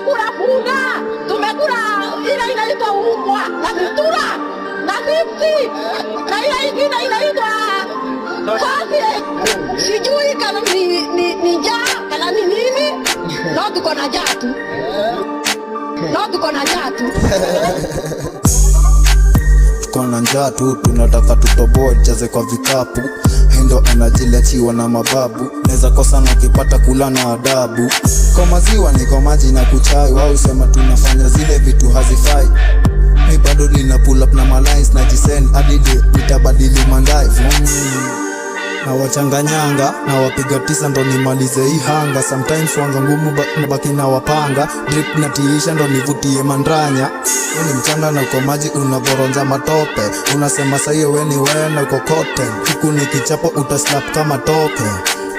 tumekula punda, tumekula ile inaitwa umbwa na vitura na vipsi na ile ingine inaitwa kofi. Sijui kama ni njaa kana ni nini. No tuko na njaa tu. No tuko na njaa tu. Tuko na njaa tu, tunataka tutoboe jaze kwa vikapu. Hendo anajilachiwa na mababu, neza kosa na ukipata kula na adabu. Kwa maziwa ni kwa maji na kuchai, wao sema tunafanya zile vitu hazifai. Mi bado nina pull up na malines na jisend adide nitabadili mandai na wachanganyanga na wapiga tisa ndo nimalize hii hanga. Sometimes wanga ngumu nabaki na wapanga, drip na tiisha ndo nivutie mandranya. Weni mchanga na uko maji unaboronja matope, unasema sayo weni wena uko kote. Huku ni kichapo utaslap kama toke.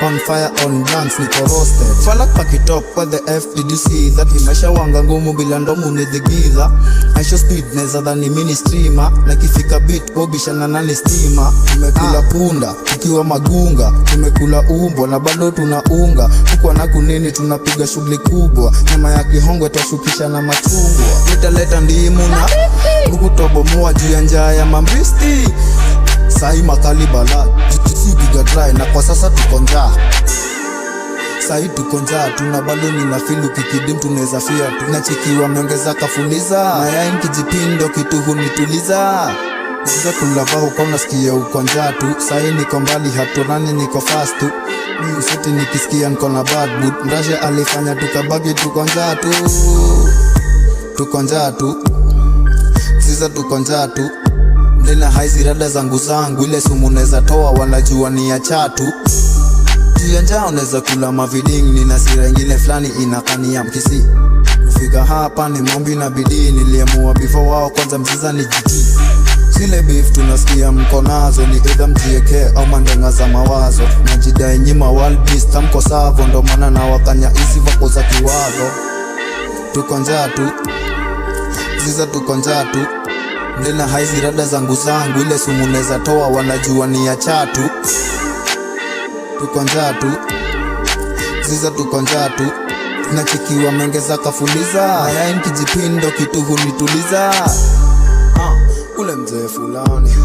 On fire on dance niko roasted. Falak pakitop what the F did you see that? Imesha wanga ngumu bila ndomu ni the giza. I show speed neza dhani mini streamer. Na kifika beat wobisha na nani steamer. Tumekula punda, tukiwa magunga. Tumekula umbo na bado tunaunga. Huku na kunini tunapiga shughuli kubwa. Nyama ya kihongwe twashukisha na machungwa. Nitaleta ndimu na huku tobomoa juu ya njaa ya mambisti. Sai makali bala, jitisi piga dry na kwa sasa tuko njaa. Sai tuko njaa, tuna bado nina feel ukikidim tuneza fia. Tunachikiwa meongeza kafuliza, mayai kijipindo kitu hunituliza. Ukiza kulava uko nasikia uko njaa tu. Sai niko mbali haturani niko fast tu. Mi useti nikisikia niko na bad mood. Mrashe alifanya tukabagi tuko njaa tu. Tuko njaa tu. Ziza tuko njaa tu. Nina haizi rada zangu ile sumu neza toa wanajua ni ya chatu. Juu ya njaa uneza kula maviding, nina sira ingine flani inakani ya mkisi. Kufika hapa ni mombi na bidii, niliamua before wao kwanza mziza ni jiji. Zile beef tunasikia mko nazo ni either mjieke au mandenga za mawazo. Najidai nyima world beast tamko savo, ndo maana na wakanya hizi vako za kiwago. Tuko njaa tu. Ziza tuko njaa tu. Nina haizi rada zangu ile sumu neza toa wanajua ni ya chatu. Tuko njaa tu. Ziza tuko njaa tu. Tunachikiwa mengeza kafuliza, mayai kijipindo kitu hunituliza. Ule mzee fulani